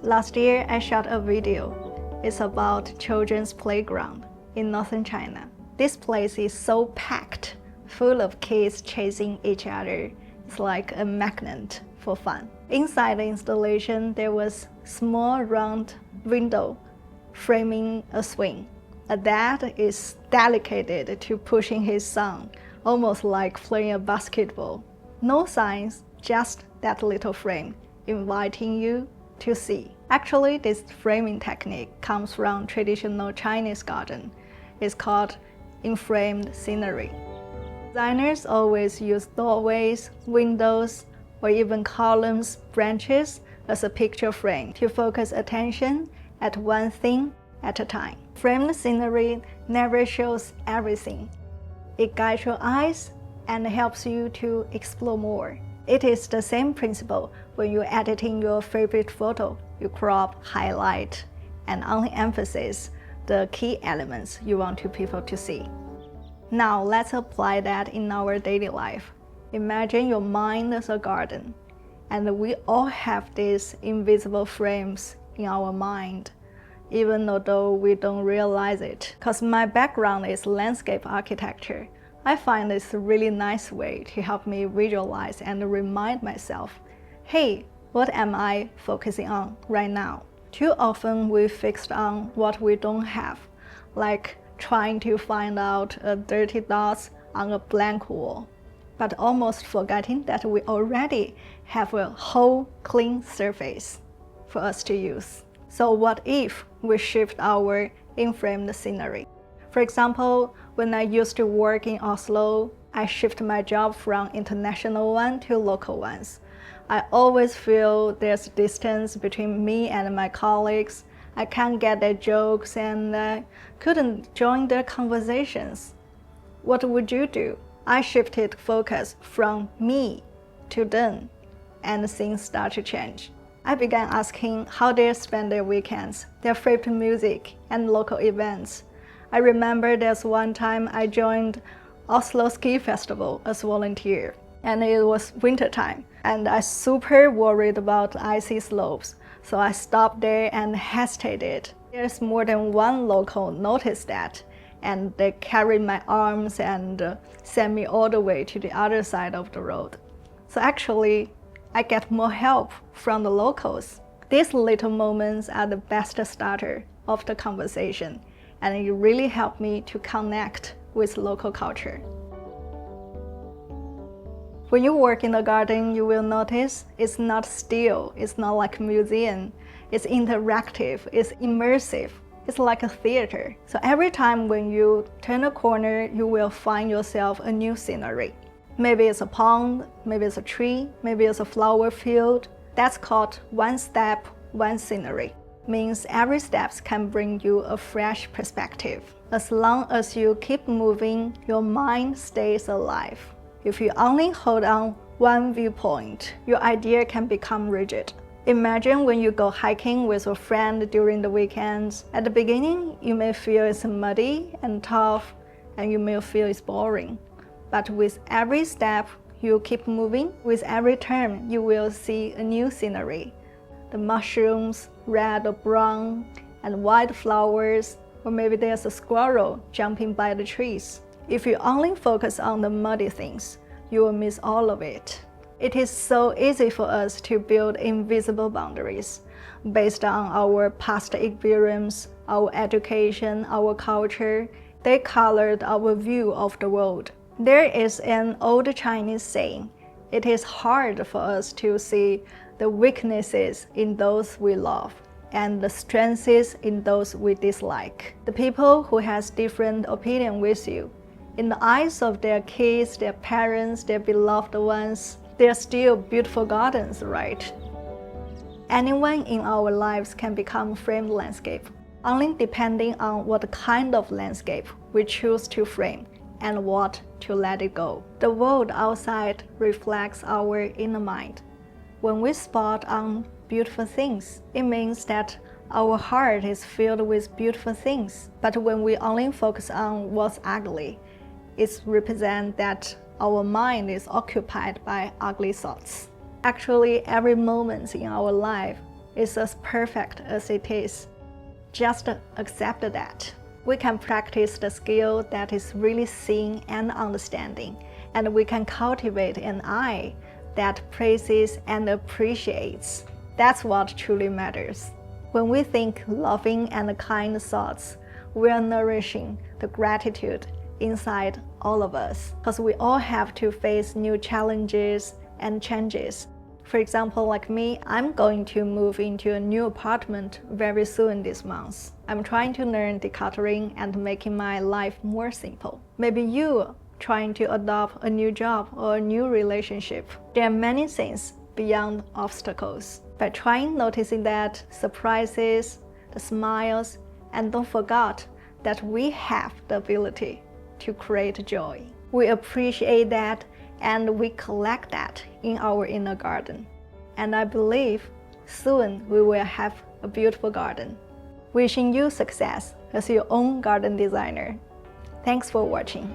Last year, I shot a video. It's about children's playground in northern China. This place is so packed, full of kids chasing each other. It's like a magnet for fun. Inside the installation, there was a small round window framing a swing. A dad is dedicated to pushing his son, almost like playing a basketball. No signs, just that little frame, inviting you to see. Actually, this framing technique comes from traditional Chinese garden. It's called in-framed scenery. Designers always use doorways, windows, or even columns, branches as a picture frame to focus attention at one thing at a time. Framed scenery never shows everything. It guides your eyes and helps you to explore more. It is the same principle when you're editing your favorite photo. You crop, highlight, and only emphasize the key elements you want people to see. Now let's apply that in our daily life. Imagine your mind as a garden, and we all have these invisible frames in our mind, even though we don't realize it. Because my background is landscape architecture, I find this a really nice way to help me visualize and remind myself, hey, what am I focusing on right now? Too often we fixed on what we don't have, like trying to find out dirty dots on a blank wall, but almost forgetting that we already have a whole clean surface for us to use. So what if we shift our in-framed scenery? For example, when I used to work in Oslo, I shifted my job from international one to local ones. I always feel there's distance between me and my colleagues. I can't get their jokes and couldn't join their conversations. What would you do? I shifted focus from me to them, and things start to change. I began asking how they spend their weekends, their favorite music, and local events. I remember there's one time I joined Oslo Ski Festival as volunteer, and it was winter time, and I super worried about icy slopes, so I stopped there and hesitated. There's more than one local noticed that, and they carried my arms and sent me all the way to the other side of the road. So actually, I get more help from the locals. These little moments are the best starter of the conversation, and it really helped me to connect with local culture. When you work in the garden, you will notice it's not still, it's not like a museum, it's interactive, it's immersive, it's like a theater. So every time when you turn a corner, you will find yourself a new scenery. Maybe it's a pond, maybe it's a tree, maybe it's a flower field. That's called one step, one scenery. Means every step can bring you a fresh perspective. As long as you keep moving, your mind stays alive. If you only hold on one viewpoint, your idea can become rigid. Imagine when you go hiking with a friend during the weekends. At the beginning, you may feel it's muddy and tough, and you may feel it's boring. But with every step, you keep moving. With every turn, you will see a new scenery. The mushrooms, red or brown, and white flowers, or maybe there's a squirrel jumping by the trees. If you only focus on the muddy things, you will miss all of it. It is so easy for us to build invisible boundaries based on our past experience, our education, our culture. They colored our view of the world. There is an old Chinese saying, it is hard for us to see the weaknesses in those we love and the strengths in those we dislike. The people who has different opinion with you, in the eyes of their kids, their parents, their beloved ones, they're still beautiful gardens, right? Anyone in our lives can become framed landscape, only depending on what kind of landscape we choose to frame and what to let it go. The world outside reflects our inner mind. When we spot on beautiful things, it means that our heart is filled with beautiful things. But when we only focus on what's ugly, it represents that our mind is occupied by ugly thoughts. Actually, every moment in our life is as perfect as it is. Just accept that. We can practice the skill that is really seeing and understanding, and we can cultivate an eye that praises and appreciates. That's what truly matters. When we think loving and kind thoughts, we are nourishing the gratitude inside all of us, because we all have to face new challenges and changes. For example, like me, I'm going to move into a new apartment very soon this month. I'm trying to learn decluttering and making my life more simple. Maybe you trying to adopt a new job or a new relationship. There are many things beyond obstacles. By trying noticing that, surprises, the smiles, and don't forget that we have the ability to create joy. We appreciate that and we collect that in our inner garden. And I believe soon we will have a beautiful garden. Wishing you success as your own garden designer. Thanks for watching.